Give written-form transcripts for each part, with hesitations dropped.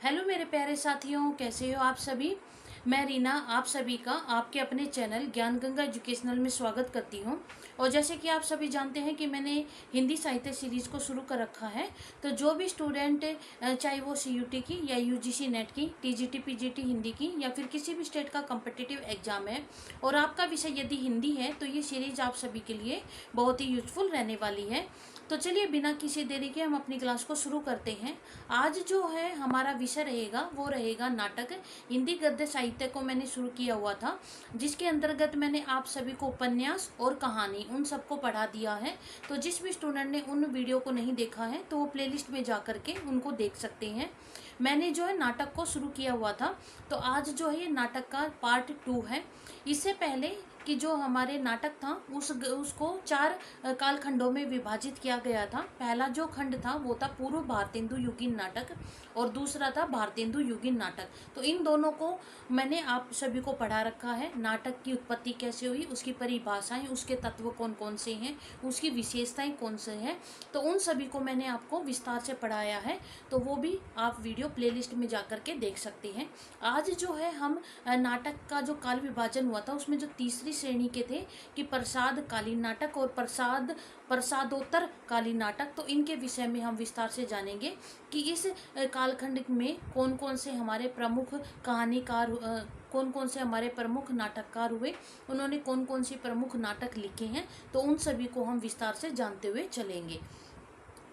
Hello मेरे प्यारे साथियों, कैसे हो आप सभी। मैं रीना आप सभी का आपके अपने चैनल ज्ञान गंगा एजुकेशनल में स्वागत करती हूं। और जैसे कि आप सभी जानते हैं कि मैंने हिंदी साहित्य सीरीज़ को शुरू कर रखा है। तो जो भी स्टूडेंट चाहे वो सीयूटी की या यूजीसी नेट की, टीजीटी पीजीटी हिंदी की या फिर किसी भी स्टेट का कॉम्पिटिटिव एग्जाम है और आपका विषय यदि हिंदी है, तो ये सीरीज आप सभी के लिए बहुत ही यूजफुल रहने वाली है। तो चलिए बिना किसी देरी के हम अपनी क्लास को शुरू करते हैं। आज जो है हमारा विषय रहेगा वो रहेगा नाटक। हिंदी गद्य साहित्य को मैंने शुरू किया हुआ था, जिसके अंतर्गत मैंने आप सभी को उपन्यास और कहानी उन सबको पढ़ा दिया है। तो जिस भी स्टूडेंट ने उन वीडियो को नहीं देखा है तो वो प्लेलिस्ट में जा करके उनको देख सकते हैं। मैंने जो है नाटक को शुरू किया हुआ था, तो आज जो है ये नाटक का पार्ट 2 है। इससे पहले कि जो हमारे नाटक था उसको 4 कालखंडों में विभाजित किया गया था। पहला जो खंड था वो था पूर्व भारतेंदु युगीन नाटक और दूसरा था भारतेंदु युगीन नाटक। तो इन दोनों को मैंने आप सभी को पढ़ा रखा है। नाटक की उत्पत्ति कैसे हुई, उसकी परिभाषाएं, उसके तत्व कौन कौन से हैं, उसकी विशेषताएं कौन से हैं, तो उन सभी को मैंने आपको विस्तार से पढ़ाया है। तो वो भी आप वीडियो प्लेलिस्ट में जा कर के देख सकते हैं। आज जो है हम नाटक का जो काल विभाजन हुआ था उसमें जो तीसरी श्रेणी के थे कि प्रसाद कालीन नाटक और प्रसादोत्तर कालीन नाटक, तो इनके विषय में हम विस्तार से जानेंगे कि इस कालखंड में कौन कौन से हमारे प्रमुख कहानीकार, कौन कौन से हमारे प्रमुख नाटककार हुए, उन्होंने कौन कौन सी प्रमुख नाटक लिखे हैं। तो उन सभी को हम विस्तार से जानते हुए चलेंगे।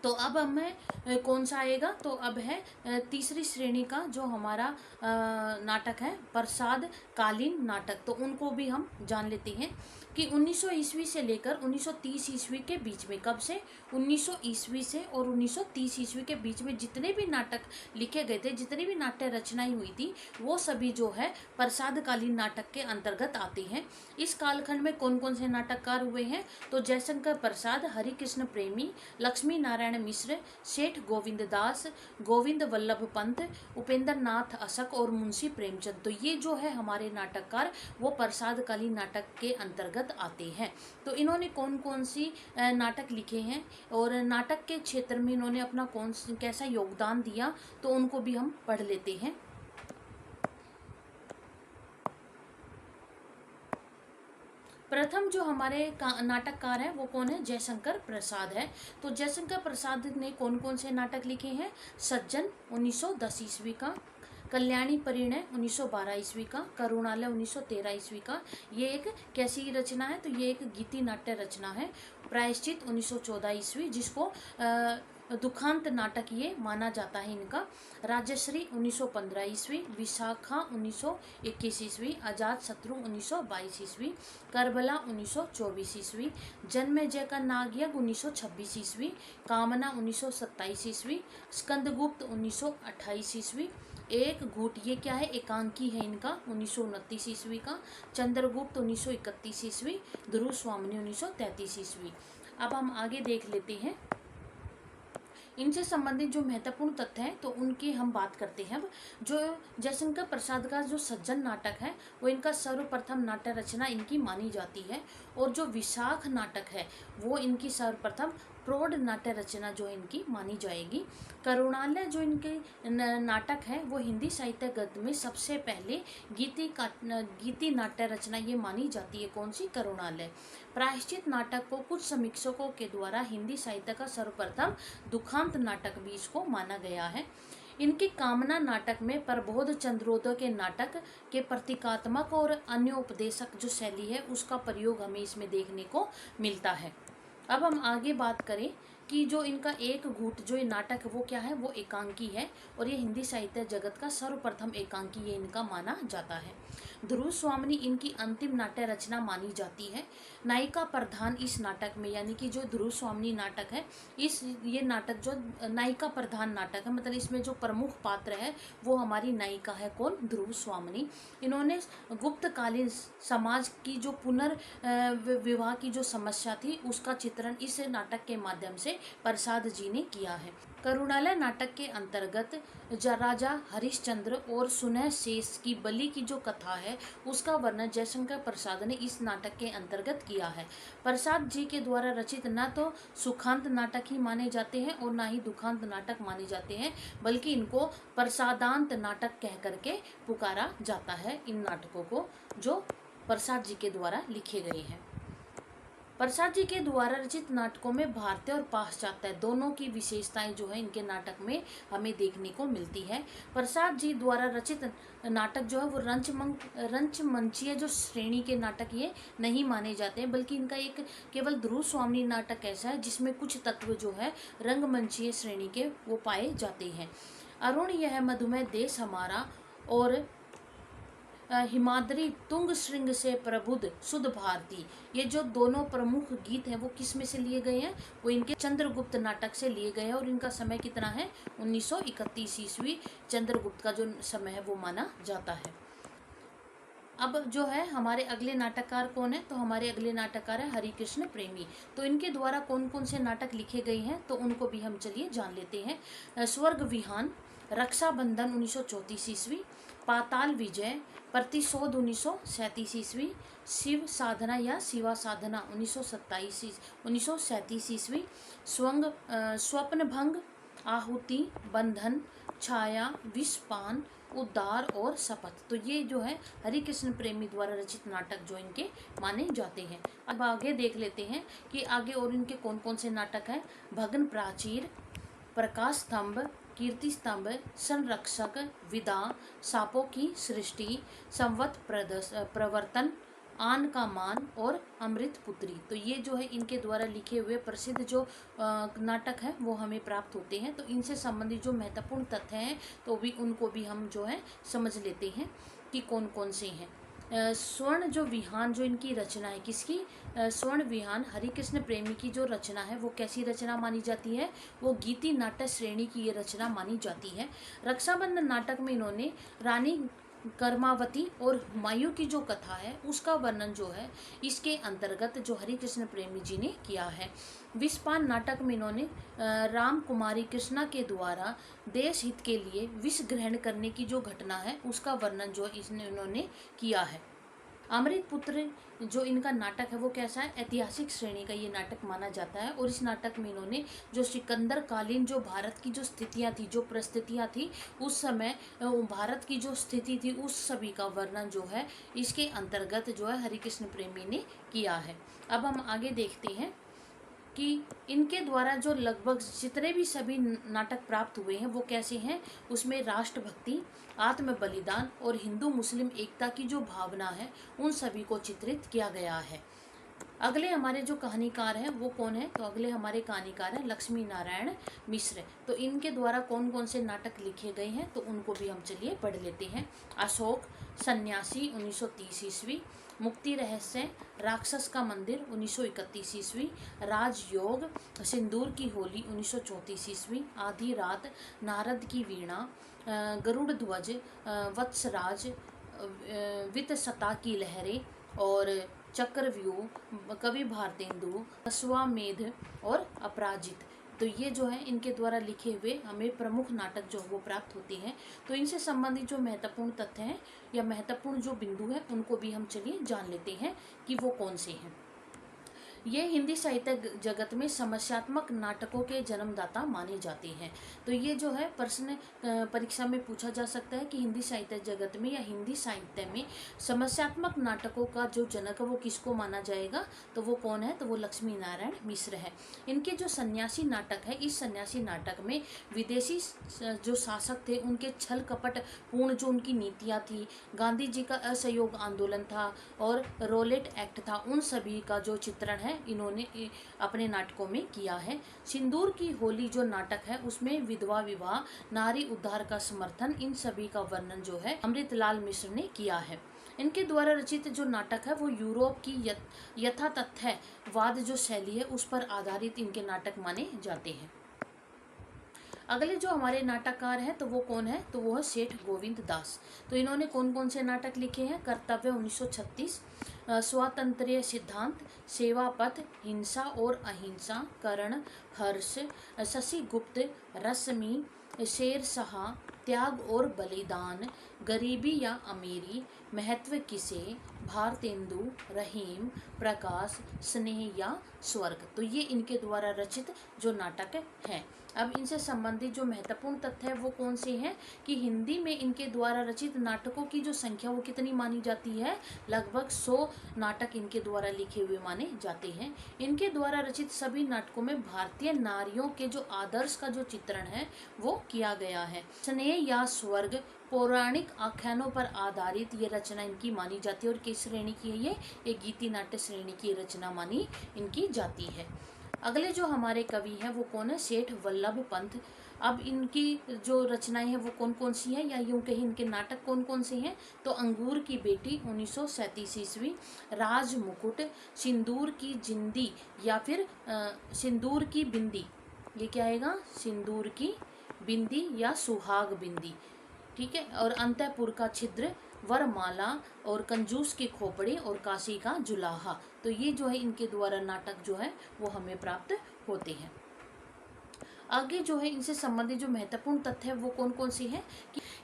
तो अब हमें कौन सा आएगा, तो अब है तीसरी श्रेणी का जो हमारा नाटक है प्रसाद कालीन नाटक। तो उनको भी हम जान लेते हैं कि 1900 ईस्वी से लेकर 1930 ईस्वी के बीच में, कब से 1900 ईस्वी से और 1930 ईस्वी के बीच में जितने भी नाटक लिखे गए थे, जितनी भी नाट्य रचनाएं हुई थी, वो सभी जो है प्रसाद कालीन नाटक के अंतर्गत आती हैं। इस कालखंड में कौन कौन से नाटककार हुए हैं, तो जयशंकर प्रसाद, हरिकृष्ण प्रेमी, लक्ष्मी नारायण मिश्र, सेठ गोविंद दास, गोविंद वल्लभ पंत, उपेंद्र नाथ अशक और मुंशी प्रेमचंद। तो ये जो है हमारे नाटककार वो प्रसाद कालीन नाटक के अंतर्गत आते हैं। तो इन्होंने कौन कौन सी नाटक लिखे हैं और नाटक के क्षेत्र में इन्होंने अपना कैसा योगदान दिया, तो उनको भी हम पढ़ लेते हैं। प्रथम जो हमारे नाटककार हैं वो कौन है, जयशंकर प्रसाद है। तो जयशंकर प्रसाद ने कौन कौन से नाटक लिखे हैं, सज्जन 1910 ईस्वी का, कल्याणी परिणय 1912 ईस्वी का, करुणालय 1913 ईस्वी का। ये एक कैसी रचना है, तो ये एक गीति नाट्य रचना है। प्रायश्चित 1914 ईस्वी, जिसको दुखांत नाटक ये माना जाता है इनका। राजश्री 1915 ईस्वी, विशाखा 1921 ईस्वी, आजाद शत्रु 1922 ईस्वी, करबला 1924 ईस्वी, जन्मेजय का नागयज्ञ 1926 ईस्वी, कामना 1927 ईस्वी, स्कंदगुप्त 1928 ईस्वी, एक घूट ये क्या है, एकांकी है इनका 1929 ईस्वी का, चंद्रगुप्त 1931 ईस्वी, ध्रुव स्वामिनी 1933 ईस्वी। अब हम आगे देख लेते हैं इनसे संबंधित जो महत्वपूर्ण तथ्य हैं, तो उनकी हम बात करते हैं। अब जो जयशंकर प्रसाद का जो सज्जन नाटक है वो इनका सर्वप्रथम नाट्य रचना इनकी मानी जाती है। और जो विशाख नाटक है वो इनकी सर्वप्रथम प्रौढ़ नाट्य रचना जो इनकी मानी जाएगी। करुणालय जो इनके नाटक है वो हिंदी साहित्य गद्य में सबसे पहले गीति नाट्य रचना ये मानी जाती है। कौन सी, करुणालय। प्रायश्चित नाटक को कुछ समीक्षकों के द्वारा हिंदी साहित्य का सर्वप्रथम दुखांत नाटक भी इसको माना गया है। इनके कामना नाटक में प्रबोध चंद्रोदय के नाटक के प्रतीकात्मक और अन्य उपदेशक जो शैली है उसका प्रयोग हमें इसमें देखने को मिलता है। अब हम आगे बात करें कि जो इनका एक घूट जो ये नाटक है वो क्या है, वो एकांकी है और ये हिंदी साहित्य जगत का सर्वप्रथम एकांकी ये इनका माना जाता है। ध्रुव स्वामिनी इनकी अंतिम नाट्य रचना मानी जाती है। नायिका प्रधान इस नाटक में, यानी कि जो ध्रुव स्वामिनी नाटक है ये नाटक जो नायिका प्रधान नाटक है, मतलब इसमें जो प्रमुख पात्र है वो हमारी नायिका है, कौन, ध्रुव स्वामिनी। इन्होंने गुप्तकालीन समाज की जो पुनर्विवाह की जो समस्या थी उसका चित्रण इस नाटक के माध्यम से प्रसाद जी ने किया है। करुणालय नाटक के अंतर्गत राजा हरिश्चंद्र और सुनह शेष की बलि की जो कथा है उसका वर्णन जयशंकर प्रसाद ने इस नाटक के अंतर्गत किया है। प्रसाद जी के द्वारा रचित न तो सुखांत नाटक ही माने जाते हैं और न ही दुखांत नाटक माने जाते हैं, बल्कि इनको प्रसादांत नाटक कह करके पुकारा जाता है इन नाटकों को जो प्रसाद जी के द्वारा लिखे गए हैं। प्रसाद जी के द्वारा रचित नाटकों में भारतीय और पाश्चात्य दोनों की विशेषताएं जो है इनके नाटक में हमें देखने को मिलती है। प्रसाद जी द्वारा रचित नाटक जो है वो रंचमंचीय जो श्रेणी के नाटक ये नहीं माने जाते हैं, बल्कि इनका एक केवल ध्रुव स्वामी नाटक ऐसा है जिसमें कुछ तत्व जो है रंगमंचीय श्रेणी के वो पाए जाते हैं। अरुण यह मधुमेह देश हमारा और हिमाद्री तुंग श्रृंग से प्रबुद्ध शुद्ध भारती, ये जो दोनों प्रमुख गीत हैं वो किस में से लिए गए हैं, वो इनके चंद्रगुप्त नाटक से लिए गए हैं और इनका समय कितना है 1931 ईस्वी चंद्रगुप्त का जो समय है वो माना जाता है। अब जो है हमारे अगले नाटककार कौन है, तो हमारे अगले नाटककार है हरिकृष्ण प्रेमी। तो इनके द्वारा कौन कौन से नाटक लिखे गए हैं तो उनको भी हम चलिए जान लेते हैं। स्वर्ग विहान, रक्षाबंधन 1934 ईस्वी, पाताल विजय, प्रतिशोध 1937 ईस्वी, शिव साधना या शिवा साधना 1937 ईस्वी, स्वप्न भंग, आहुति, बंधन, छाया, विषपान, उद्धार और शपथ। तो ये जो है हरिकृष्ण प्रेमी द्वारा रचित नाटक जो इनके माने जाते हैं। अब आगे देख लेते हैं कि आगे और इनके कौन कौन से नाटक हैं। भग्न प्राचीर, प्रकाश स्तंभ, कीर्ति स्तंभ, संरक्षक, विदा, सापों की सृष्टि, संवत प्रवर्तन, आन का मान और अमृत पुत्री। तो ये जो है इनके द्वारा लिखे हुए प्रसिद्ध जो नाटक है वो हमें प्राप्त होते हैं। तो इनसे संबंधित जो महत्वपूर्ण तथ्य हैं तो भी उनको भी हम जो है समझ लेते हैं कि कौन कौन से हैं। स्वर्ण जो विहान जो इनकी रचना है, किसकी, स्वर्ण विहान हरिकृष्ण प्रेमी की जो रचना है वो कैसी रचना मानी जाती है, वो गीति नाट्य श्रेणी की ये रचना मानी जाती है। रक्षाबंधन नाटक में इन्होंने रानी कर्मावती और हुमायूं की जो कथा है उसका वर्णन जो है इसके अंतर्गत जो हरिकृष्ण प्रेमी जी ने किया है। विषपान नाटक में इन्होंने राम कुमारी कृष्णा के द्वारा देश हित के लिए विष ग्रहण करने की जो घटना है उसका वर्णन जो इन्होंने किया है। अमृत पुत्र जो इनका नाटक है वो कैसा है, ऐतिहासिक श्रेणी का ये नाटक माना जाता है और इस नाटक में इन्होंने जो सिकंदर कालीन जो भारत की जो स्थितियां थी, जो परिस्थितियां थी उस समय भारत की जो स्थिति थी उस सभी का वर्णन जो है इसके अंतर्गत जो है हरिकृष्ण प्रेमी ने किया है। अब हम आगे देखते हैं कि इनके द्वारा जो लगभग जितने भी सभी नाटक प्राप्त हुए हैं वो कैसे हैं। उसमें राष्ट्रभक्ति, आत्म बलिदान और हिंदू मुस्लिम एकता की जो भावना है उन सभी को चित्रित किया गया है। अगले हमारे जो कहानीकार हैं वो कौन है, तो अगले हमारे कहानीकार हैं लक्ष्मी नारायण मिश्र। तो इनके द्वारा कौन कौन से नाटक लिखे गए हैं तो उनको भी हम चलिए पढ़ लेते हैं। अशोक, सन्यासी 1930 ईस्वी, मुक्ति रहस्य, राक्षस का मंदिर 1931 ईस्वी, राजयोग, सिंदूर की होली 1934 ईस्वी, आधी रात, नारद की वीणा, गरुड़ ध्वज, वत्सराज, वित्तसता की लहरें और चक्रव्यूह, कवि भारतेंदु, अश्वमेध और अपराजित। तो ये जो है इनके द्वारा लिखे हुए हमें प्रमुख नाटक जो वो प्राप्त होते हैं। तो इनसे संबंधित जो महत्वपूर्ण तथ्य हैं या महत्वपूर्ण जो बिंदु है उनको भी हम चलिए जान लेते हैं कि वो कौन से हैं। ये हिंदी साहित्य जगत में समस्यात्मक नाटकों के जन्मदाता माने जाते हैं। तो ये जो है प्रश्न परीक्षा में पूछा जा सकता है कि हिंदी साहित्य जगत में या हिंदी साहित्य में समस्यात्मक नाटकों का जो जनक है वो किसको माना जाएगा, तो वो कौन है, तो वो लक्ष्मी नारायण मिश्र है। इनके जो सन्यासी नाटक है, इस सन्यासी नाटक में विदेशी जो शासक थे उनके छल कपट पूर्ण जो उनकी नीतियाँ थी, गांधी जी का असहयोग आंदोलन था और रोलेट एक्ट था, उन सभी का जो चित्रण है इन्होंने अपने नाटकों में किया है। सिंदूर की होली जो नाटक है उसमें विधवा विवाह, नारी उद्धार का समर्थन, इन सभी का वर्णन जो है अमृतलाल मिश्र ने किया है। इनके द्वारा रचित जो नाटक है वो यूरोप की यथातथ्यवाद जो शैली है उस पर आधारित इनके नाटक माने जाते हैं। अगले जो हमारे नाटककार हैं तो वो कौन है, तो वो है सेठ गोविंद दास। तो इन्होंने कौन कौन से नाटक लिखे हैं, कर्तव्य 1936, स्वातंत्र्य सिद्धांत, सेवा पथ, हिंसा और अहिंसा, कर्ण, हर्ष, शशि गुप्त, रश्मि, शेर शाह, त्याग और बलिदान, गरीबी या अमीरी, महत्व किसे, भारतेंदु, रहीम, प्रकाश, स्नेह या स्वर्ग। तो ये इनके द्वारा रचित जो नाटक हैं। अब इनसे संबंधित जो महत्वपूर्ण तथ्य है वो कौन से हैं कि हिंदी में इनके द्वारा रचित नाटकों की जो संख्या वो कितनी मानी जाती है, लगभग 100 नाटक इनके द्वारा लिखे हुए माने जाते हैं। इनके द्वारा रचित सभी नाटकों में भारतीय नारियों के जो आदर्श का जो चित्रण है वो किया गया है। स्नेह या स्वर्ग पौराणिक आख्यानों पर आधारित ये रचना इनकी मानी जाती है। और किस श्रेणी की है ये गीति नाट्य श्रेणी की रचना मानी इनकी जाती है। अगले जो हमारे कवि हैं वो कौन है, सेठ वल्लभ पंत। अब इनकी जो रचनाएं हैं वो कौन कौन सी हैं, या यूं कहीं इनके नाटक कौन कौन से हैं, तो अंगूर की बेटी 1937 ईस्वी, राज मुकुट, सिंदूर की जिंदी या फिर सिंदूर की बिंदी, ये क्या आएगा, सिंदूर की बिंदी या सुहाग बिंदी, ठीक है। और अंतःपुर का छिद्र, वरमाला और कंजूस की खोपड़ी और काशी का जुलाहा। तो ये जो है इनके द्वारा नाटक जो है वो हमें प्राप्त होते हैं। आगे जो है इनसे संबंधित जो महत्वपूर्ण तथ्य है वो कौन कौन से हैं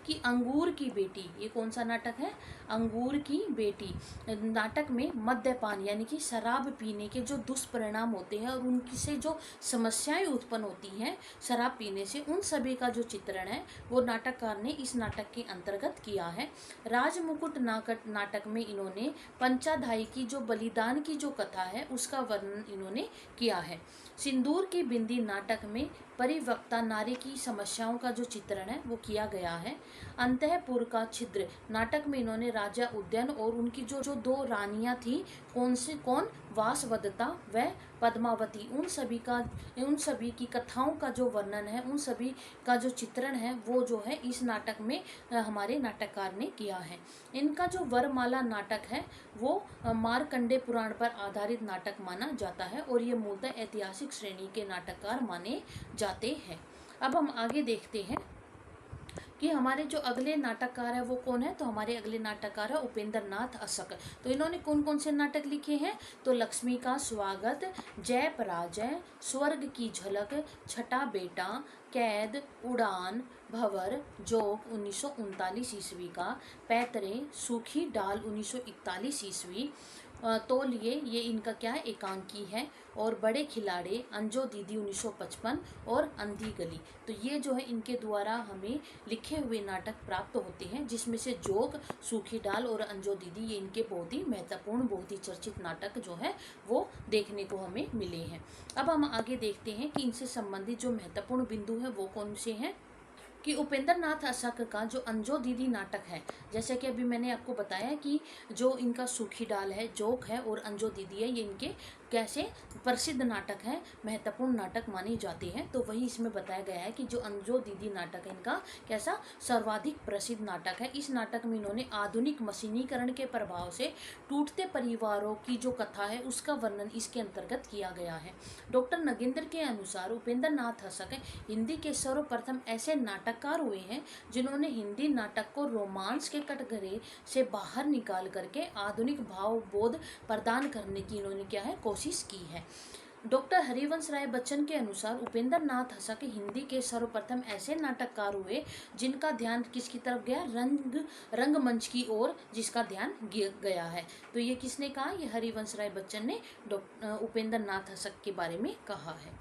कि अंगूर की बेटी, ये कौन सा नाटक है, अंगूर की बेटी। नाटक में मद्यपान यानी कि शराब पीने के जो दुष्परिणाम होते हैं और उनसे जो समस्याएं उत्पन्न होती हैं शराब पीने से, उन सभी का जो चित्रण है वो नाटककार ने इस नाटक के अंतर्गत किया है। राजमुकुट नाटक में इन्होंने पंचाध्यायी की जो बलिदान की जो कथा है उसका वर्णन इन्होंने किया है। सिंदूर की बिंदी नाटक में परिवक्ता नारी की समस्याओं का जो चित्रण है वो किया गया है। अंतःपुर का छिद्र नाटक में इन्होंने राजा उद्यन और उनकी जो दो रानियां थी, कौन वासवदत्ता व पद्मावती, उन सभी की कथाओं का जो वर्णन है, उन सभी का जो चित्रण है वो जो है इस नाटक में हमारे नाटककार ने किया है। इनका जो वरमाला नाटक है वो मार्कंडे पुराण पर आधारित नाटक माना जाता है और ये मूलतः ऐतिहासिक श्रेणी के नाटककार माने जाते हैं। अब हम आगे देखते हैं कि हमारे जो अगले नाटककार है वो कौन है, तो हमारे अगले नाटककार है उपेंद्र नाथ अशक। तो इन्होंने कौन कौन से नाटक लिखे हैं, तो लक्ष्मी का स्वागत, जय पराजय, स्वर्ग की झलक, छठा बेटा, कैद, उड़ान, भंवर, जोक 1939 ईस्वी का, पैतरे, सूखी डाल 1941 ईस्वी, तौलिए ये इनका क्या है, एकांकी है, और बड़े खिलाड़ी, अंजो दीदी 1955 और अंधी गली। तो ये जो है इनके द्वारा हमें लिखे हुए नाटक प्राप्त होते हैं, जिसमें से जोक, सूखी डाल और अंजो दीदी ये इनके बहुत ही महत्वपूर्ण, बहुत ही चर्चित नाटक जो है वो देखने को हमें मिले हैं। अब हम आगे देखते हैं कि इनसे संबंधित जो महत्वपूर्ण बिंदु है वो कौन से हैं कि उपेंद्र नाथ अशक का जो अंजो दीदी नाटक है, जैसे कि अभी मैंने आपको बताया कि जो इनका सूखी डाल है, जोक है और अंजो दीदी है, ये इनके कैसे प्रसिद्ध नाटक है, महत्वपूर्ण नाटक माने जाते हैं। तो वही इसमें बताया गया है कि जो अंजो दीदी नाटक है इनका कैसा सर्वाधिक प्रसिद्ध नाटक है। इस नाटक में इन्होंने आधुनिक मशीनीकरण के प्रभाव से टूटते परिवारों की जो कथा है उसका वर्णन इसके अंतर्गत किया गया है। डॉक्टर नगेंद्र के अनुसार उपेंद्र नाथ अशक हिंदी के सर्वप्रथम ऐसे नाटककार हुए हैं जिन्होंने हिंदी नाटक को रोमांस के कटघरे से बाहर निकाल करके आधुनिक भाव बोध प्रदान करने की इन्होंने क्या है, कोशिश की है। डॉक्टर हरिवंश राय बच्चन के अनुसार उपेंद्र नाथ अशक हिंदी के सर्वप्रथम ऐसे नाटककार हुए जिनका ध्यान किसकी तरफ गया, रंगमंच की ओर जिसका ध्यान गया है। तो ये किसने कहा, ये हरिवंश राय बच्चन ने उपेंद्र नाथ अशक के बारे में कहा है।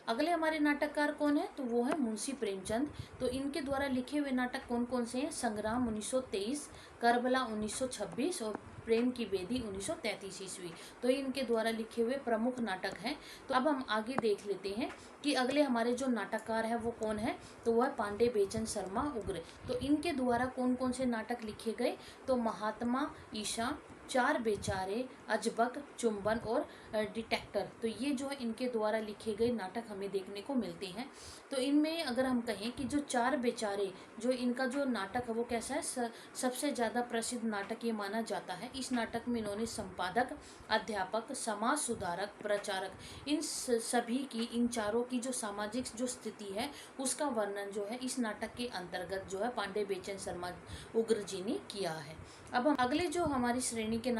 अगले हमारे नाटककार कौन है, तो वो है मुंशी प्रेमचंद। तो इनके द्वारा लिखे हुए नाटक कौन कौन से हैं, संग्राम 1923, करबला 1926 और प्रेम की बेदी 1933 ईस्वी। तो ये इनके द्वारा लिखे हुए प्रमुख नाटक हैं। तो अब हम आगे देख लेते हैं कि अगले हमारे जो नाटककार है वो कौन है, तो वह पांडे बेचन शर्मा उग्र। तो इनके द्वारा कौन कौन से नाटक लिखे गए, तो महात्मा ईशा, चार बेचारे, अजबक, चुंबन और डिटेक्टर। तो ये जो है इनके द्वारा लिखे गए नाटक हमें देखने को मिलते हैं। तो इनमें अगर हम कहें कि जो चार बेचारे जो इनका जो नाटक है वो कैसा है, सबसे ज़्यादा प्रसिद्ध नाटक ये माना जाता है। इस नाटक में इन्होंने संपादक, अध्यापक, समाज सुधारक, प्रचारक, इन सभी की, इन चारों की जो सामाजिक जो स्थिति है उसका वर्णन जो है इस नाटक के अंतर्गत जो है पांडे बेचन शर्मा उग्र जी ने किया है। अब हम अगले जो हमारी श्रेणी श्रेणी के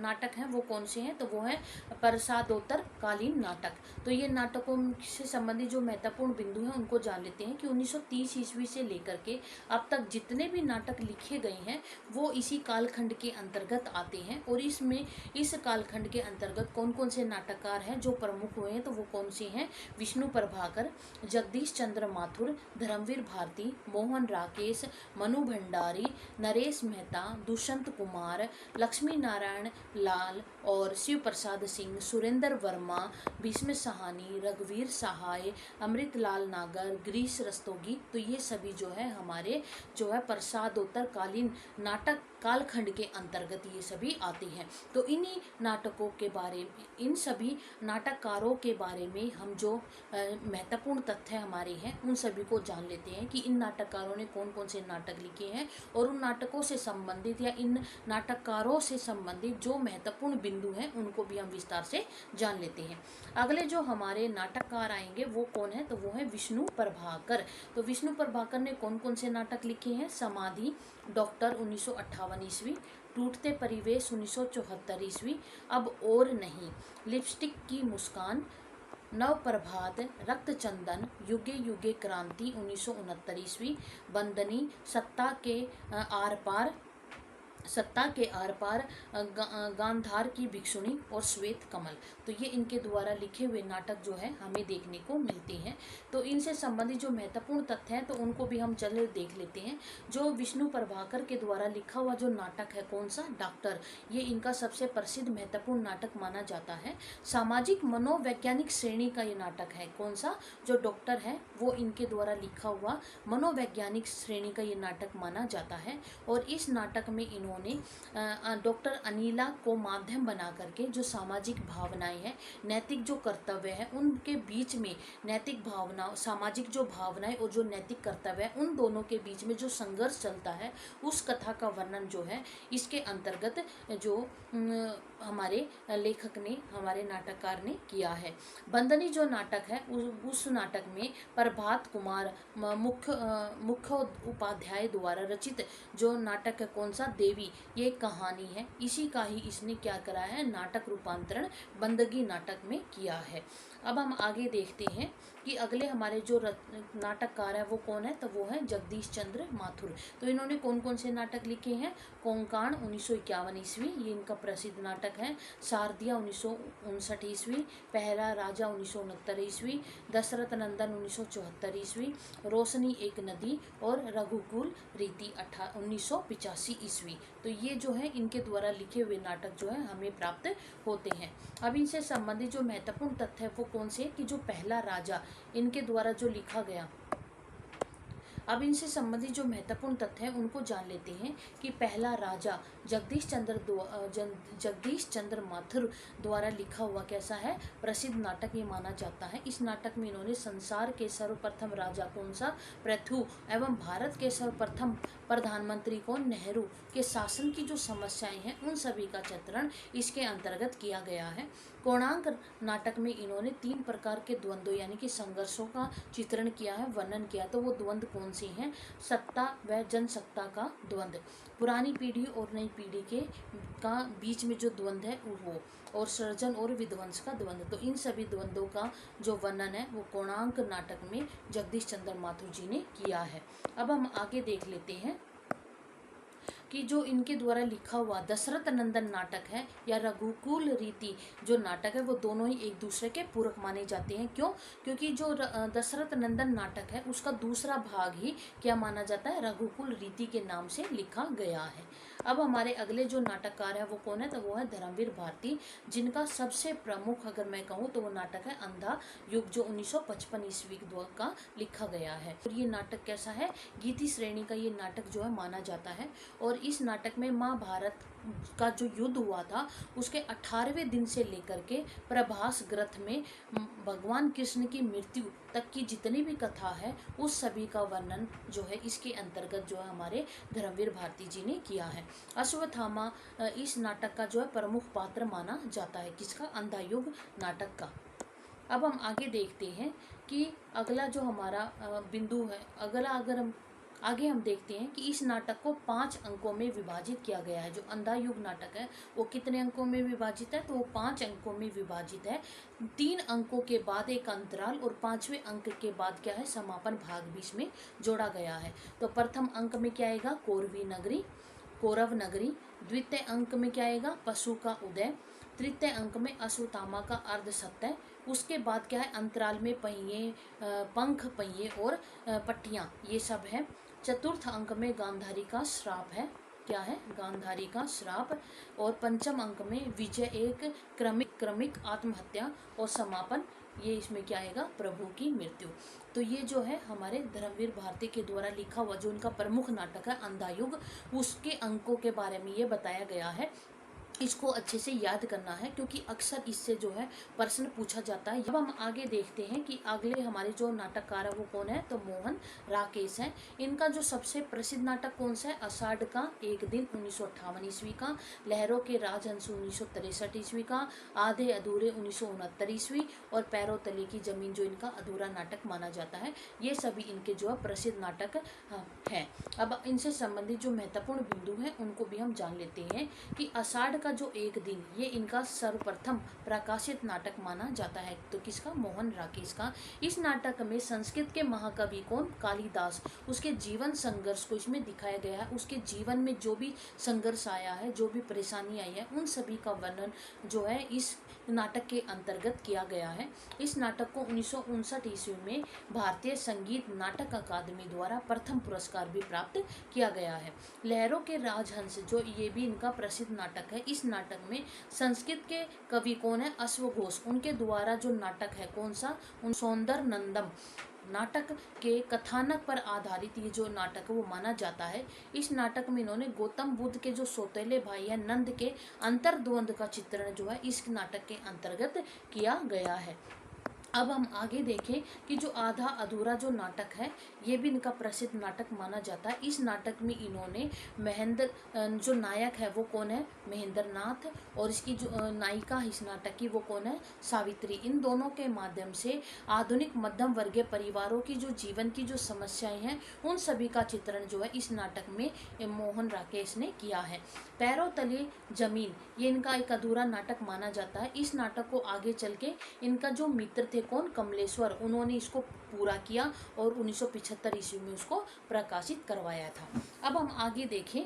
नाटक हैं वो कौन से हैं, तो वो हैं प्रसादोत्तर कालीन नाटक। तो ये नाटकों से संबंधित जो महत्वपूर्ण बिंदु हैं उनको जान लेते हैं कि 1930 ईस्वी से लेकर के अब तक जितने भी नाटक लिखे गए हैं वो इसी कालखंड के अंतर्गत आते हैं। और इसमें इस कालखंड के अंतर्गत कौन कौन से नाटककार हैं जो प्रमुख हुए हैं, तो वो कौन से हैं, विष्णु प्रभाकर, जगदीश चंद्र माथुर, धर्मवीर भारती, मोहन राकेश, मनु भंडारी, नरेश मेहता, दुष्यंत कुमार, लक्ष्मी नारायण लाल और शिव प्रसाद सिंह, सुरेंद्र वर्मा, भीष्म सहानी, रघुवीर सहाय, अमृतलाल नागर, गिरीश रस्तोगी। तो ये सभी जो है हमारे जो है प्रसादोत्तर कालीन नाटक कालखंड के अंतर्गत ये सभी आते हैं। तो इन्हीं नाटकों के बारे में, इन सभी नाटककारों के बारे में हम जो महत्वपूर्ण तथ्य हमारे हैं उन सभी को जान लेते हैं कि इन नाटककारों ने कौन कौन से नाटक लिखे हैं और उन नाटकों से संबंधित या इन नाटककारों से संबंधित जो महत्वपूर्ण बिंदु हैं उनको भी हम विस्तार से जान लेते हैं। अगले जो हमारे नाटककार आएंगे वो कौन है, तो वो है विष्णु प्रभाकर। तो विष्णु प्रभाकर ने कौन कौन से नाटक लिखे हैं, समाधि, डॉक्टर 1958 ईस्वी, टूटते परिवेश 1974 ईस्वी, अब और नहीं, लिपस्टिक की मुस्कान, नव प्रभात, रक्त चंदन, युगे युगे क्रांति 1969 ईस्वी, बंदनी, सत्ता के आर पार, गांधार की भिक्षुणी और श्वेत कमल। तो ये इनके द्वारा लिखे हुए नाटक जो है हमें देखने को मिलते हैं। तो इनसे संबंधित जो महत्वपूर्ण तथ्य हैं तो उनको भी हम चले देख लेते हैं। जो विष्णु प्रभाकर के द्वारा लिखा हुआ जो नाटक है कौन सा, डॉक्टर, ये इनका सबसे प्रसिद्ध महत्वपूर्ण नाटक माना जाता है। सामाजिक मनोवैज्ञानिक श्रेणी का ये नाटक है, कौन सा, जो डॉक्टर है वो इनके द्वारा लिखा हुआ मनोवैज्ञानिक श्रेणी का ये नाटक माना जाता है। और इस नाटक में इन्होंने डॉक्टर अनिला को माध्यम बना करके जो सामाजिक भावनाएं हैं, नैतिक जो कर्तव्य है, उनके बीच में नैतिक भावना, सामाजिक जो भावनाएं और जो नैतिक कर्तव्य है, उन दोनों के बीच में जो संघर्ष चलता है उस कथा का वर्णन जो है इसके अंतर्गत जो हमारे लेखक ने, हमारे नाटककार ने किया है। बंदनी जो नाटक है उस नाटक में प्रभात कुमार मुख्य उपाध्याय द्वारा रचित जो नाटक है कौन सा, देवी, ये कहानी है। इसी का ही इसने क्या करा है, नाटक रूपांतरण बंदगी नाटक में किया है। अब हम आगे देखते हैं कि अगले हमारे जो नाटककार है वो कौन है, तो वो है जगदीश चंद्र माथुर। तो इन्होंने कौन कौन से नाटक लिखे हैं, कोंकाण 1951 ईस्वी, ये इनका प्रसिद्ध नाटक है। शारदिया 1959 ईस्वी, पहला राजा 1969 ईस्वी, दशरथ नंदन 1974 ईस्वी, रोशनी एक नदी और रघुकुल रीति 1985 ईस्वी। तो ये जो है इनके द्वारा लिखे हुए नाटक जो है हमें प्राप्त होते हैं। अब इनसे संबंधित जो महत्वपूर्ण तथ्य है वो कौन से, कि जो पहला राजा इनके द्वारा जो लिखा गया, अब इनसे संबंधित जो महत्वपूर्ण तथ्य हैं उनको जान लेते हैं कि पहला राजा जगदीश चंद्र माथुर द्वारा लिखा हुआ कैसा है, प्रसिद्ध नाटक ये माना जाता है। इस नाटक में इन्होंने संसार के सर्वप्रथम राजा कौन सा, पृथु, एवं भारत के सर्वप्रथम प्रधानमंत्री को नेहरू के शासन की जो समस्याएं हैं उन सभी का चित्रण इसके अंतर्गत किया गया है। कोणार्क नाटक में इन्होंने 3 प्रकार के द्वंद्व यानी कि संघर्षों का चित्रण किया है, वर्णन किया। तो वो द्वंद्व कौन से हैं, सत्ता व जनसत्ता का द्वंद्व, पुरानी पीढ़ी और नई पीढ़ी के का बीच में जो द्वंद्व है वो, और सृजन और विध्वंस का द्वंद्व। तो इन सभी द्वंद्वों का जो वर्णन है वो कोणार्क नाटक में जगदीश चंद्र माथुर जी ने किया है। अब हम आगे देख लेते हैं कि जो इनके द्वारा लिखा हुआ दशरथ नंदन नाटक है या रघुकुल रीति जो नाटक है वो दोनों ही एक दूसरे के पूरक माने जाते हैं। क्यों? क्योंकि जो दशरथ नंदन नाटक है उसका दूसरा भाग ही क्या माना जाता है, रघुकुल रीति के नाम से लिखा गया है। अब हमारे अगले जो नाटककार है वो कौन है, तो वो है धर्मवीर भारती, जिनका सबसे प्रमुख अगर मैं कहूँ तो वो नाटक है अंधा युग जो 1955 ईस्वी का लिखा गया है। और ये नाटक कैसा है, गीति श्रेणी का ये नाटक जो है माना जाता है। और इस नाटक में महाभारत का जो युद्ध हुआ था उसके 18वें दिन से लेकर के प्रभास ग्रंथ में भगवान कृष्ण की मृत्यु तक की जितनी भी कथा है उस सभी का वर्णन जो है इसके अंतर्गत जो है हमारे धर्मवीर भारती जी ने किया है। अश्वत्थामा इस नाटक का जो है प्रमुख पात्र माना जाता है, किसका, अंधा युग नाटक का। अब हम आगे देखते हैं कि अगला जो हमारा बिंदु है, अगला अगर हम आगे हम देखते हैं कि इस नाटक को 5 अंकों में विभाजित किया गया है। जो अंधा युग नाटक है वो कितने अंकों में विभाजित है, तो वो 5 अंकों में विभाजित है। 3 अंकों के बाद एक अंतराल और 5वें अंक के बाद क्या है, समापन भाग भी इसमें जोड़ा गया है। तो प्रथम अंक में क्या आएगा, कौरव नगरी। द्वितीय अंक में क्या आएगा, पशु का उदय। तृतीय अंक में अश्वत्थामा का अर्ध सत्य। उसके बाद क्या है, अंतराल में पहिए, पंख, पहिए और पट्टियां, ये सब है। चतुर्थ अंक में गांधारी का श्राप है, क्या है, गांधारी का श्राप। और पंचम अंक में विजय, एक क्रमिक आत्महत्या। और समापन, ये इसमें क्या आएगा, प्रभु की मृत्यु। तो ये जो है हमारे धर्मवीर भारती के द्वारा लिखा हुआ जो उनका प्रमुख नाटक है अंधा युग, उसके अंकों के बारे में ये बताया गया है। इसको अच्छे से याद करना है क्योंकि अक्सर इससे जो है प्रश्न पूछा जाता है। अब हम आगे देखते हैं कि अगले हमारे जो नाटककार है वो कौन है, तो मोहन राकेश हैं। इनका जो सबसे प्रसिद्ध नाटक कौन सा है, आषाढ़ का एक दिन 1958 ईस्वी का, लहरों के राजहंस 1963 ईस्वी का, आधे अधूरे 1969 ईस्वी, और पैरों तले की जमीन जो इनका अधूरा नाटक माना जाता है। ये सभी इनके जो है प्रसिद्ध नाटक हैं। अब इनसे संबंधित जो महत्वपूर्ण बिंदु हैं उनको भी हम जान लेते हैं कि आषाढ़ का जो एक दिन, ये इनका सर्वप्रथम प्रकाशित नाटक माना जाता है। तो किसका, मोहन राकेश का। इस नाटक में संस्कृत के महाकवि कौन, कालिदास, उसके जीवन संघर्ष को इसमें दिखाया गया है। उसके जीवन में जो भी संघर्ष आया है, जो भी परेशानी आई है, उन सभी का वर्णन जो है इस नाटक के अंतर्गत किया गया है। इस नाटक को 1959 ईस्वी में भारतीय संगीत नाटक अकादमी द्वारा प्रथम पुरस्कार भी प्राप्त किया गया है। लहरों के राजहंस, जो ये भी इनका प्रसिद्ध नाटक है। इस नाटक में संस्कृत के कवि कौन है, अश्वघोष, उनके द्वारा जो नाटक है कौन सा, उन सौंदर नंदम नाटक के कथानक पर आधारित ये जो नाटक है वो माना जाता है। इस नाटक में इन्होंने गौतम बुद्ध के जो सौतेले भाई है नंद के अंतर्द्वंद का चित्रण जो है इस नाटक के अंतर्गत किया गया है। अब हम आगे देखें कि जो आधा अधूरा जो नाटक है ये भी इनका प्रसिद्ध नाटक माना जाता है। इस नाटक में इन्होंने महेंद्र, जो नायक है वो कौन है, महेंद्र नाथ, और इसकी जो नायिका है इस नाटक की वो कौन है, सावित्री। इन दोनों के माध्यम से आधुनिक मध्यम वर्गीय परिवारों की जो जीवन की जो समस्याएं हैं उन सभी का चित्रण जो है इस नाटक में मोहन राकेश ने किया है। पैरों तले जमीन, ये इनका एक अधूरा नाटक माना जाता है। इस नाटक को आगे चल के इनका जो मित्र थे कौन, कमलेश्वर, उन्होंने इसको पूरा किया और 1975 ईस्वी में उसको प्रकाशित करवाया था। अब हम आगे देखें,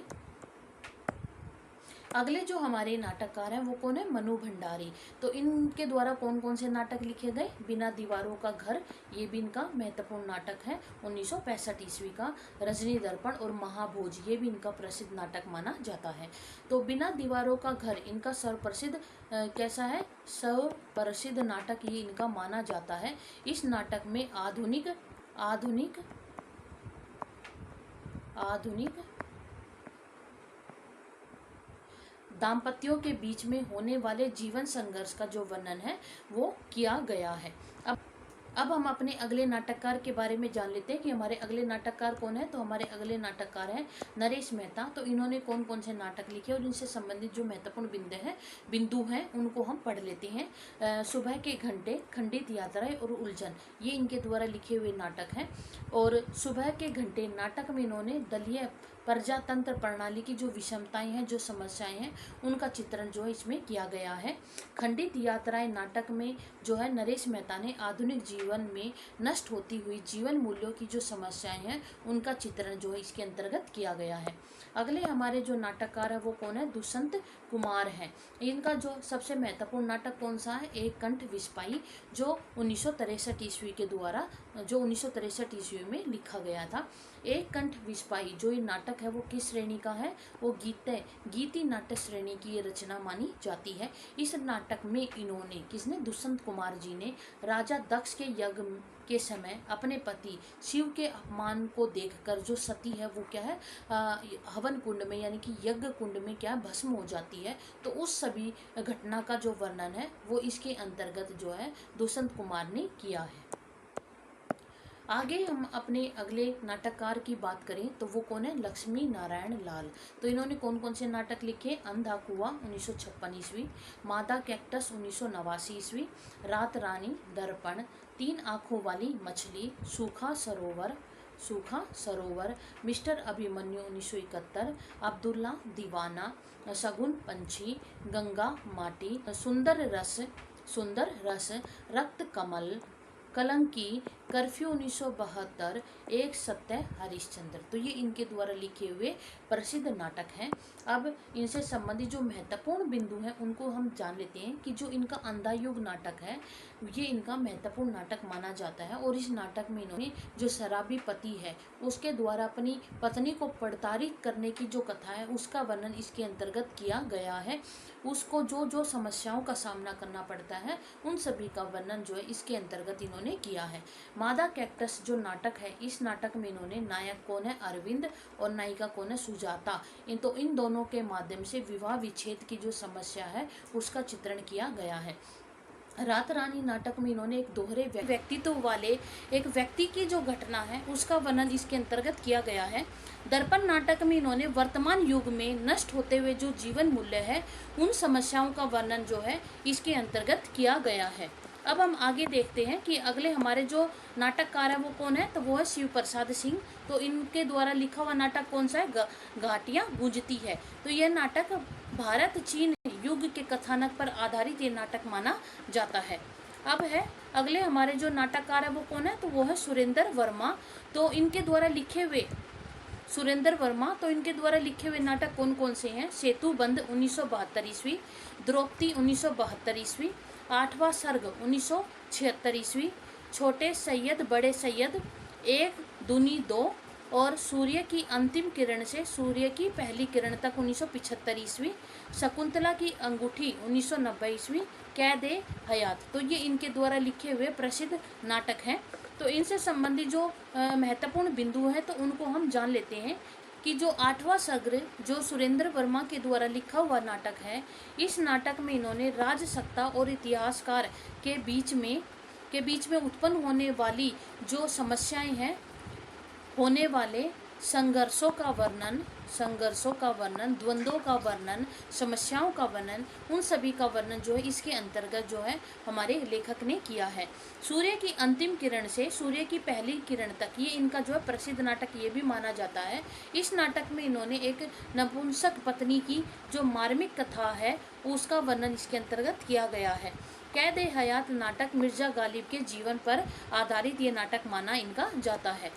अगले जो हमारे नाटककार हैं वो कौन है, मनु भंडारी। तो इनके द्वारा कौन कौन से नाटक लिखे गए, बिना दीवारों का घर, ये भी इनका महत्वपूर्ण नाटक है 1965 ईस्वी का। रजनी दर्पण और महाभोज, ये भी इनका प्रसिद्ध नाटक माना जाता है। तो बिना दीवारों का घर इनका सर्वप्रसिद्ध कैसा है, सर्वप्रसिद्ध नाटक ये इनका माना जाता है। इस नाटक में आधुनिक दाम्पत्यों के बीच में होने वाले जीवन संघर्ष का जो वर्णन है वो किया गया है। अब हम अपने अगले नाटककार के बारे में जान लेते हैं कि हमारे अगले नाटककार कौन है। तो हमारे अगले नाटककार हैं नरेश मेहता। तो इन्होंने कौन कौन से नाटक लिखे और इनसे संबंधित जो महत्वपूर्ण बिंदु हैं उनको हम पढ़ लेते हैं। सुबह के घंटे, खंडित यात्राएं और उलझन, ये इनके द्वारा लिखे हुए नाटक हैं। और सुबह के घंटे नाटक में इन्होंने दलीय प्रजातंत्र प्रणाली की जो विषमताएं हैं, जो समस्याएं हैं, उनका चित्रण जो है इसमें किया गया है। खंडित यात्राएं नाटक में जो है नरेश मेहता ने आधुनिक जीवन में नष्ट होती हुई जीवन मूल्यों की जो समस्याएं हैं उनका चित्रण जो है इसके अंतर्गत किया गया है। अगले हमारे जो नाटककार है वो कौन है, दुष्यंत कुमार हैं। इनका जो सबसे महत्वपूर्ण नाटक कौन सा है, एक कंठ विस्पाई, जो 1963 ईस्वी के द्वारा जो 1963 ईस्वी में लिखा गया था। एक कंठ विस्पाई जो ये नाटक है वो किस श्रेणी का है, वो गीति नाट्य श्रेणी की ये रचना मानी जाती है। इस नाटक में इन्होंने, किसने, दुष्यंत कुमार जी ने राजा दक्ष के यज्ञ के समय अपने पति शिव के अपमान को देखकर जो सती है वो क्या है, हवन कुंड में यानी कि यज्ञ कुंड में क्या भस्म हो जाती है। तो उस सभी घटना का जो वर्णन है वो इसके अंतर्गत जो है दुष्यंत कुमार ने किया है। आगे हम अपने अगले नाटककार की बात करें तो वो कौन है, लक्ष्मी नारायण लाल। तो इन्होंने कौन कौन से नाटक लिखे, अंधा कुआं 1956 ईस्वी, मादा कैक्टस 1989 ईस्वी, रात रानी, दर्पण, तीन आँखों वाली मछली, सूखा सरोवर, सूखा सरोवर, मिस्टर अभिमन्यु 1971, अब्दुल्ला दीवाना, शगुन पंछी, गंगा माटी, सुंदर रस, रक्त कमल, कलंकी, कर्फ्यू 1972, एक सत्य हरिश्चंद्र। तो ये इनके द्वारा लिखे हुए प्रसिद्ध नाटक हैं। अब इनसे संबंधित जो महत्वपूर्ण बिंदु हैं उनको हम जान लेते हैं कि जो इनका अंधा युग नाटक है ये इनका महत्वपूर्ण नाटक माना जाता है। और इस नाटक में इन्होंने जो शराबी पति है उसके द्वारा अपनी पत्नी को प्रताड़ित करने की जो कथा है उसका वर्णन इसके अंतर्गत किया गया है। उसको जो जो समस्याओं का सामना करना पड़ता है उन सभी का वर्णन जो है इसके अंतर्गत इन्होंने किया है। मादा कैक्टस जो नाटक है, इस नाटक में इन्होंने नायक कौन है अरविंद और नायिका कौन है सुजाता, इन दोनों के माध्यम से विवाह विच्छेद की जो समस्या है उसका चित्रण किया गया है। रात रानी नाटक में इन्होंने एक दोहरे व्यक्तित्व वाले एक व्यक्ति की जो घटना है उसका वर्णन इसके अंतर्गत किया गया है। दर्पण नाटक में इन्होंने वर्तमान युग में नष्ट होते हुए जो जीवन मूल्य है उन समस्याओं का वर्णन जो है इसके अंतर्गत किया गया है। अब हम आगे देखते हैं कि अगले हमारे जो नाटककार है वो कौन है, तो वो है शिव प्रसाद सिंह। तो इनके द्वारा लिखा हुआ नाटक कौन सा है, घाटियाँ गूंजती है। तो यह नाटक भारत चीन युग के कथानक पर आधारित ये नाटक माना जाता है। अब है अगले हमारे जो नाटककार है वो कौन है, तो वो है सुरेंद्र वर्मा। तो इनके द्वारा लिखे हुए नाटक कौन कौन से हैं, सेतु बंद 1972 ईस्वी, द्रौपदी 1972 ईस्वी, आठवां सर्ग 1976 ईस्वी, छोटे सैयद बड़े सैयद, एक दूनी दो, और सूर्य की अंतिम किरण से सूर्य की पहली किरण तक 1975 ईस्वी, शकुंतला की अंगूठी 1990 ईस्वी, कैद-ए हयात। तो ये इनके द्वारा लिखे हुए प्रसिद्ध नाटक हैं। तो इनसे संबंधित जो महत्वपूर्ण बिंदु हैं तो उनको हम जान लेते हैं कि जो आठवां सर्ग जो सुरेंद्र वर्मा के द्वारा लिखा हुआ नाटक है, इस नाटक में इन्होंने राजसत्ता और इतिहासकार के बीच में उत्पन्न होने वाली जो समस्याएं हैं, होने वाले संघर्षों का वर्णन, द्वंद्वों का वर्णन, समस्याओं का वर्णन, उन सभी का वर्णन जो है इसके अंतर्गत जो है हमारे लेखक ने किया है। सूर्य की अंतिम किरण से सूर्य की पहली किरण तक, ये इनका जो है प्रसिद्ध नाटक ये भी माना जाता है। इस नाटक में इन्होंने एक नपुंसक पत्नी की जो मार्मिक कथा है उसका वर्णन इसके अंतर्गत किया गया है। कैद-ए-हयात नाटक मिर्जा गालिब के जीवन पर आधारित ये नाटक माना इनका जाता है।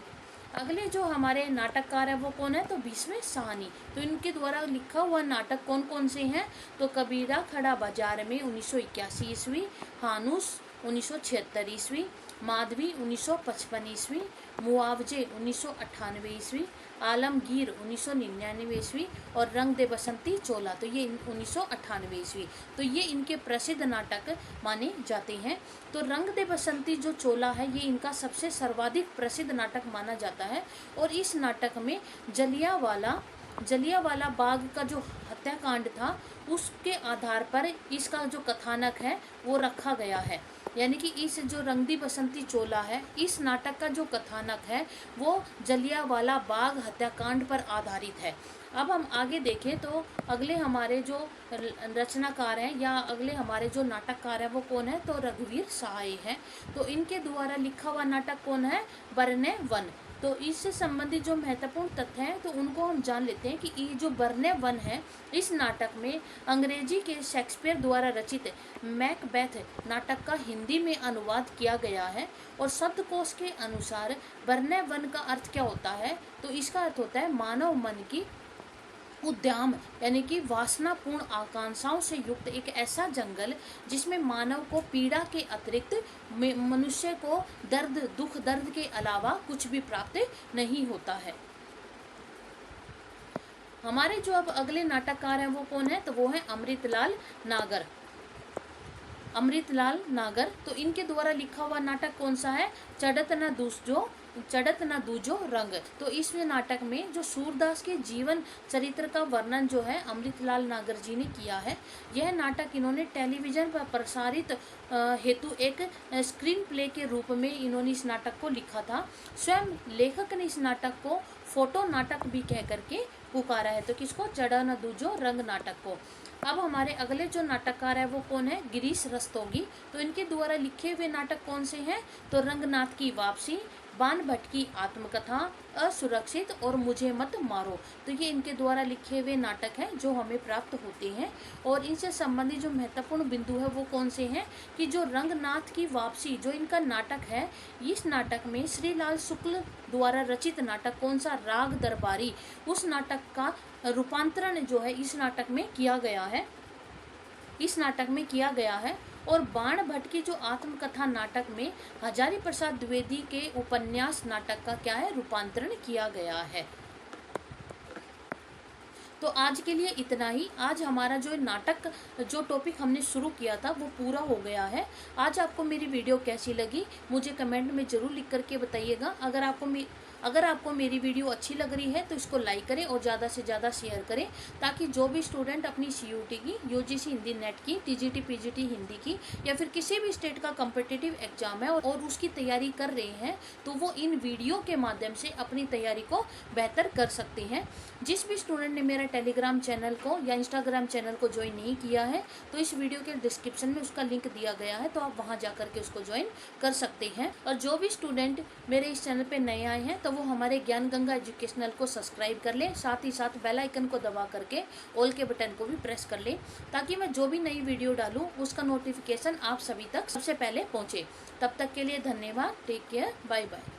अगले जो हमारे नाटककार है वो कौन है, तो भीष्म साहनी। तो इनके द्वारा लिखा हुआ नाटक कौन कौन से हैं, तो कबीरा खड़ा बाजार में 1981 ईस्वी, हानुस 1976 ईस्वी, माधवी 1955 ईस्वी, मुआवजे 1998 ईस्वी, आलमगीर 1999 ईस्वी, और रंग दे बसंती चोला तो ये 1998 ईस्वी। तो ये इनके प्रसिद्ध नाटक माने जाते हैं। तो रंग दे बसंती जो चोला है ये इनका सबसे सर्वाधिक प्रसिद्ध नाटक माना जाता है। और इस नाटक में जलियांवाला बाग का जो हत्याकांड था उसके आधार पर इसका जो कथानक है वो रखा गया है। यानी कि इस जो रंग दे बसंती चोला है, इस नाटक का जो कथानक है वो जलियांवाला बाग हत्याकांड पर आधारित है। अब हम आगे देखें तो अगले हमारे जो रचनाकार हैं या अगले हमारे जो नाटककार हैं वो कौन है, तो रघुवीर सहाय हैं। तो इनके द्वारा लिखा हुआ नाटक कौन है, बरने वन। तो इससे संबंधित जो महत्वपूर्ण तथ्य हैं तो उनको हम जान लेते हैं कि ये जो बरने वन है, इस नाटक में अंग्रेजी के शेक्सपियर द्वारा रचित मैकबेथ नाटक का हिंदी में अनुवाद किया गया है। और शब्दकोश के अनुसार बरने वन का अर्थ क्या होता है, तो इसका अर्थ होता है मानव मन की उद्यम, यानी कि वासनापूर्ण आकांक्षाओं से युक्त एक ऐसा जंगल जिसमें मानव को पीड़ा के अतिरिक्त मनुष्य को दर्द के अलावा कुछ भी प्राप्त नहीं होता है। हमारे जो अब अगले नाटककार हैं वो कौन है, तो वो है अमृतलाल नागर। तो इनके द्वारा लिखा हुआ नाटक कौन सा है, चढ़त न दूजो रंग। तो इस नाटक में जो सूरदास के जीवन चरित्र का वर्णन जो है अमृतलाल नागर जी ने किया है। यह नाटक इन्होंने टेलीविजन पर प्रसारित हेतु एक स्क्रीन प्ले के रूप में इन्होंने इस नाटक को लिखा था। स्वयं लेखक ने इस नाटक को फोटो नाटक भी कह करके पुकारा है। तो किसको, चढ़ा न दूजो रंग नाटक को। अब हमारे अगले जो नाटककार है वो कौन है, गिरीश रस्तोगी। तो इनके द्वारा लिखे हुए नाटक कौन से हैं, तो रंगनाथ की वापसी, बाण भट्ट की आत्मकथा, असुरक्षित और मुझे मत मारो। तो ये इनके द्वारा लिखे हुए नाटक हैं जो हमें प्राप्त होते हैं। और इनसे संबंधित जो महत्वपूर्ण बिंदु है वो कौन से हैं कि जो रंगनाथ की वापसी जो इनका नाटक है, इस नाटक में श्रीलाल शुक्ल द्वारा रचित नाटक कौन सा, राग दरबारी, उस नाटक का रूपांतरण जो है इस नाटक में किया गया है, इस नाटक में किया गया है। और बाण भट्ट की जो आत्मकथा नाटक में हजारी प्रसाद द्विवेदी के उपन्यास नाटक का क्या है, रूपांतरण किया गया है। तो आज के लिए इतना ही। आज हमारा जो नाटक जो टॉपिक हमने शुरू किया था वो पूरा हो गया है। आज आपको मेरी वीडियो कैसी लगी मुझे कमेंट में ज़रूर लिख करके बताइएगा। अगर आपको मेरी वीडियो अच्छी लग रही है तो इसको लाइक करें और ज़्यादा से ज़्यादा शेयर करें, ताकि जो भी स्टूडेंट अपनी CUT की, UGC हिंदी नेट की, TGT PGT हिंदी की या फिर किसी भी स्टेट का कॉम्पिटिटिव एग्जाम है और उसकी तैयारी कर रहे हैं तो वो इन वीडियो के माध्यम से अपनी तैयारी को बेहतर कर सकते हैं। जिस भी स्टूडेंट ने मेरा टेलीग्राम चैनल को या इंस्टाग्राम चैनल को ज्वाइन नहीं किया है तो इस वीडियो के डिस्क्रिप्शन में उसका लिंक दिया गया है, तो आप वहाँ जा करके उसको ज्वाइन कर सकते हैं। और जो भी स्टूडेंट मेरे इस चैनल पर नए आए हैं तो वो हमारे ज्ञान गंगा एजुकेशनल को सब्सक्राइब कर लें, साथ ही साथ बेल आइकन को दबा करके ऑल के बटन को भी प्रेस कर लें, ताकि मैं जो भी नई वीडियो डालूं उसका नोटिफिकेशन आप सभी तक सबसे पहले पहुंचे। तब तक के लिए धन्यवाद। Take care, bye bye.